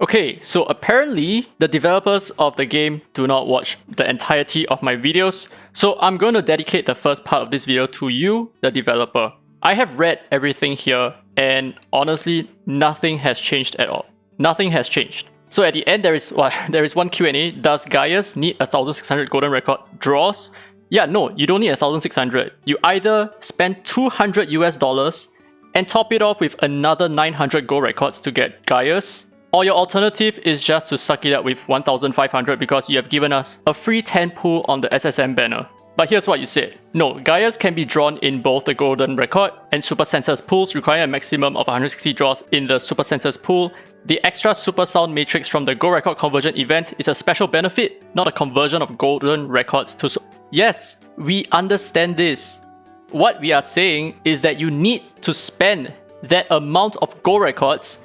Okay, so apparently the developers of the game do not watch the entirety of my videos, so I'm going to dedicate the first part of this video to you, the developer. I have read everything here, and honestly, nothing has changed at all. Nothing has changed. So at the end, there is one Q&A. Does Gaius need 1,600 golden records draws? Yeah, no, you don't need 1,600. You either spend $200 and top it off with another 900 gold records to get Gaius, or your alternative is just to suck it up with 1,500 because you have given us a free 10 pool on the SSM banner. But here's what you said. No, Gaius can be drawn in both the Golden Record and Super Sensors pools, requiring a maximum of 160 draws in the Super Sensors pool. The extra Super Sound Matrix from the Gold Record conversion event is a special benefit, not a conversion of Golden Records to... Yes, we understand this. What we are saying is that you need to spend that amount of Gold Records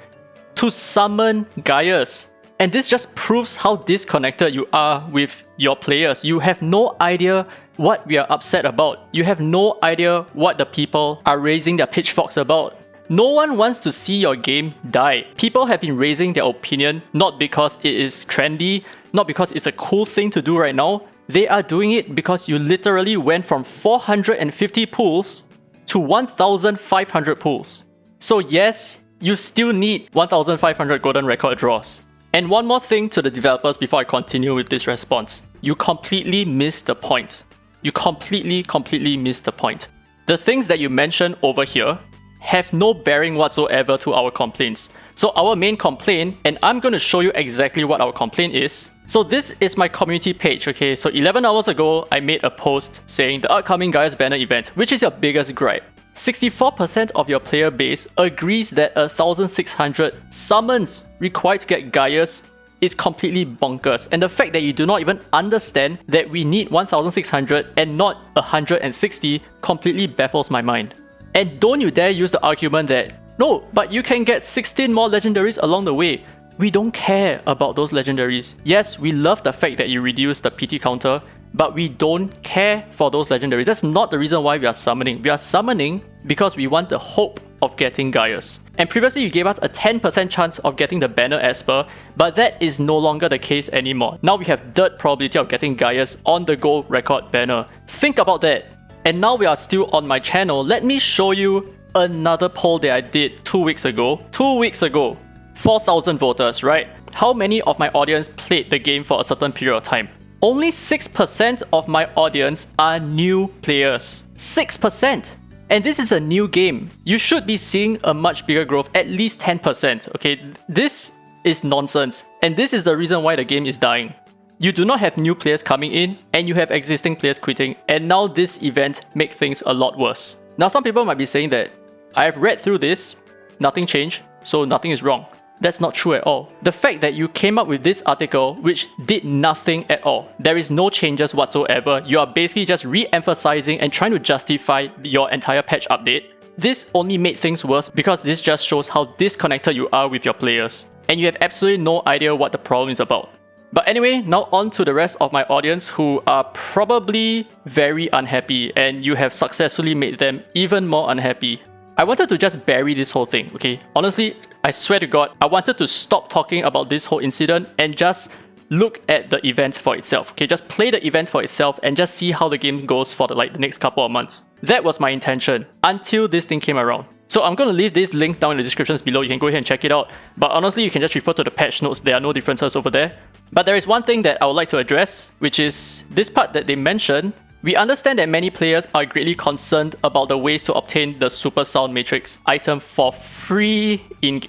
to summon Gaius. And this just proves how disconnected you are with your players. You have no idea what we are upset about. You have no idea what the people are raising their pitchforks about. No one wants to see your game die. People have been raising their opinion not because it is trendy, not because it's a cool thing to do right now. They are doing it because you literally went from 450 pools to 1,500 pools. So yes, you still need 1,500 golden record draws. And one more thing to the developers before I continue with this response. You completely missed the point. You completely missed the point. The things that you mentioned over here have no bearing whatsoever to our complaints. So our main complaint, and I'm going to show you exactly what our complaint is. So this is my community page, okay? So 11 hours ago, I made a post saying the upcoming Gaius banner event, which is your biggest gripe. 64% of your player base agrees that 1,600 summons required to get Gaius is completely bonkers. And the fact that you do not even understand that we need 1,600 and not 160 completely baffles my mind. And don't you dare use the argument that, no, but you can get 16 more legendaries along the way. We don't care about those legendaries. Yes, we love the fact that you reduce the PT counter, but we don't care for those legendaries. That's not the reason why we are summoning. We are summoning because we want the hope of getting Gaius. And previously you gave us a 10% chance of getting the banner Esper, but that is no longer the case anymore. Now we have dirt probability of getting Gaius on the gold record banner. Think about that. And now we are still on my channel. Let me show you another poll that I did 2 weeks ago. 2 weeks ago. 4,000 voters, right? How many of my audience played the game for a certain period of time? Only 6% of my audience are new players. 6%! And this is a new game. You should be seeing a much bigger growth, at least 10%, okay? This is nonsense. And this is the reason why the game is dying. You do not have new players coming in, and you have existing players quitting, and now this event makes things a lot worse. Now some people might be saying that, I have read through this, nothing changed, so nothing is wrong. That's not true at all. The fact that you came up with this article which did nothing at all, there is no changes whatsoever, you are basically just re-emphasizing and trying to justify your entire patch update. This only made things worse because this just shows how disconnected you are with your players. And you have absolutely no idea what the problem is about. But anyway, now on to the rest of my audience who are probably very unhappy, and you have successfully made them even more unhappy. I wanted to just bury this whole thing, okay? Honestly, I swear to God, I wanted to stop talking about this whole incident and just look at the event for itself, okay? Just play the event for itself and just see how the game goes for the next couple of months. That was my intention until this thing came around. So I'm going to leave this link down in the descriptions below. You can go ahead and check it out. But honestly, you can just refer to the patch notes. There are no differences over there. But there is one thing that I would like to address, which is this part that they mentioned. We understand that many players are greatly concerned about the ways to obtain the Super Sound Matrix item for free.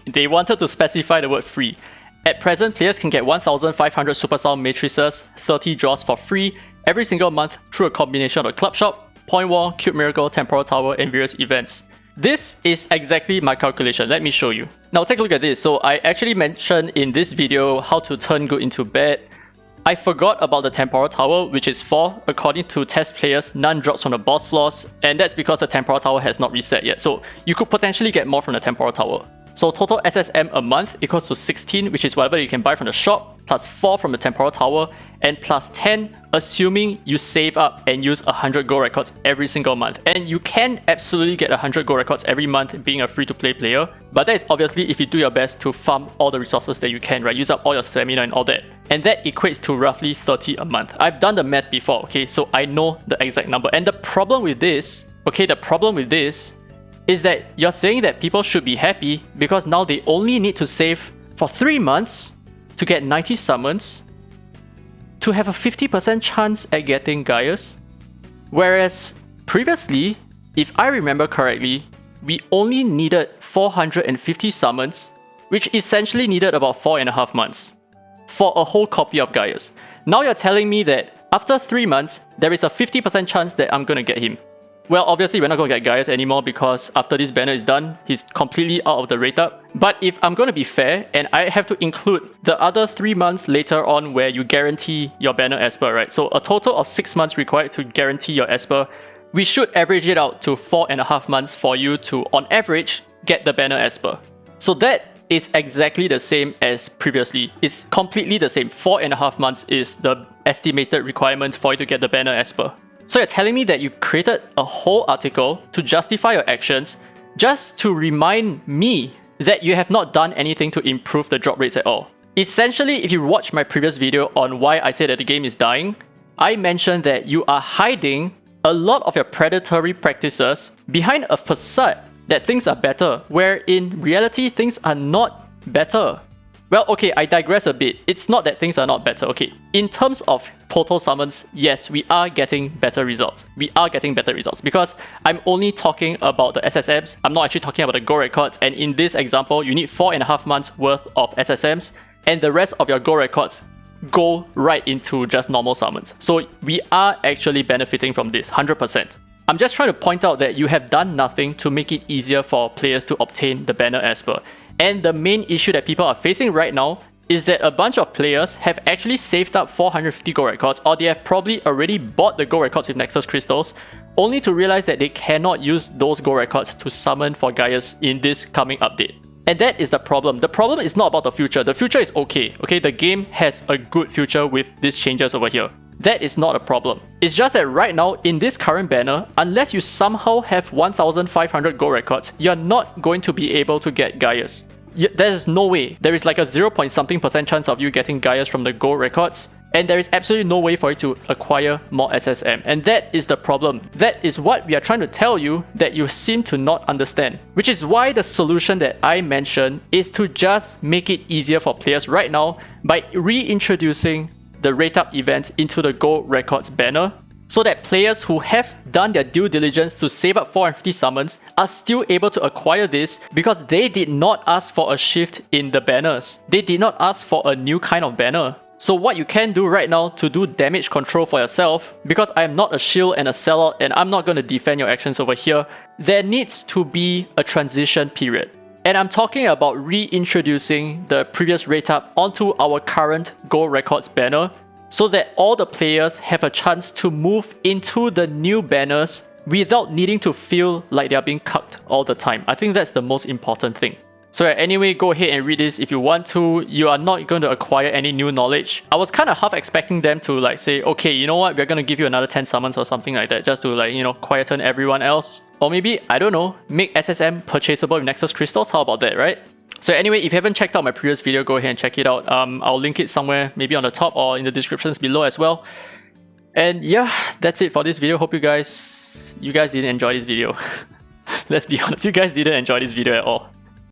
They wanted to specify the word free. At present, players can get 1,500 Super Sound Matrices, 30 draws for free every single month through a combination of the Club Shop, Point Wall, Cube Miracle, Temporal Tower, and various events. This is exactly my calculation. Let me show you. Now take a look at this. So I actually mentioned in this video how to turn good into bad. I forgot about the Temporal Tower, which is 4. According to test players, none drops from the boss floors, and that's because the Temporal Tower has not reset yet. So you could potentially get more from the Temporal Tower. So total SSM a month equals to 16, which is whatever you can buy from the shop, plus 4 from the temporal tower, and plus 10 assuming you save up and use 100 gold records every single month. And you can absolutely get 100 gold records every month being a free-to-play player, but that is obviously if you do your best to farm all the resources that you can, right? Use up all your stamina and all that. And that equates to roughly 30 a month. I've done the math before, okay? So I know the exact number. And the problem with this, is that you're saying that people should be happy because now they only need to save for 3 months to get 90 summons to have a 50% chance at getting Gaius. Whereas previously, if I remember correctly, we only needed 450 summons, which essentially needed about 4.5 months for a whole copy of Gaius. Now you're telling me that after 3 months, there is a 50% chance that I'm gonna get him. Well, obviously we're not going to get Gaius anymore because after this banner is done, he's completely out of the rate up. But if I'm going to be fair, and I have to include the other 3 months later on where you guarantee your banner Esper, right? So a total of 6 months required to guarantee your Esper. We should average it out to 4.5 months for you to, on average, get the banner Esper. So that is exactly the same as previously. It's completely the same. 4.5 months is the estimated requirement for you to get the banner Esper. So you're telling me that you created a whole article to justify your actions just to remind me that you have not done anything to improve the drop rates at all. Essentially, if you watch my previous video on why I said that the game is dying, I mentioned that you are hiding a lot of your predatory practices behind a facade that things are better, where in reality things are not better. Well, okay, I digress a bit. It's not that things are not better, okay. In terms of total summons, yes, we are getting better results. We are getting better results because I'm only talking about the SSMs. I'm not actually talking about the gold records. And in this example, you need 4.5 months worth of SSMs and the rest of your gold records go right into just normal summons. So we are actually benefiting from this, 100%. I'm just trying to point out that you have done nothing to make it easier for players to obtain the banner Esper. And the main issue that people are facing right now is that a bunch of players have actually saved up 450 gold records, or they have probably already bought the gold records with Nexus Crystals, only to realize that they cannot use those gold records to summon for Gaius in this coming update. And that is the problem. The problem is not about the future. The future is okay. The game has a good future with these changes over here. That is not a problem. It's just that right now, in this current banner, unless you somehow have 1,500 gold records, you're not going to be able to get Gaius. There's no way. There is like a 0.something% chance of you getting Gaius from the gold records, and there is absolutely no way for you to acquire more SSM. And that is the problem. That is what we are trying to tell you that you seem to not understand. Which is why the solution that I mentioned is to just make it easier for players right now by reintroducing the rate up event into the gold records banner, so that players who have done their due diligence to save up 450 summons are still able to acquire this because they did not ask for a shift in the banners. They did not ask for a new kind of banner. So what you can do right now to do damage control for yourself, because I am not a shield and a sellout and I'm not going to defend your actions over here, there needs to be a transition period. And I'm talking about reintroducing the previous rate up onto our current gold records banner so that all the players have a chance to move into the new banners without needing to feel like they're being cucked all the time. I think that's the most important thing. So anyway, go ahead and read this if you want to. You are not going to acquire any new knowledge. I was kind of half expecting them to like say, okay, you know what, we're going to give you another 10 summons or something like that, just to like, you know, quieten everyone else. Or maybe, I don't know, make SSM purchasable with Nexus Crystals. How about that, right? So anyway, if you haven't checked out my previous video, go ahead and check it out. I'll link it somewhere, maybe on the top or in the descriptions below as well. And yeah, that's it for this video. Hope you guys didn't enjoy this video. Let's be honest, you guys didn't enjoy this video at all.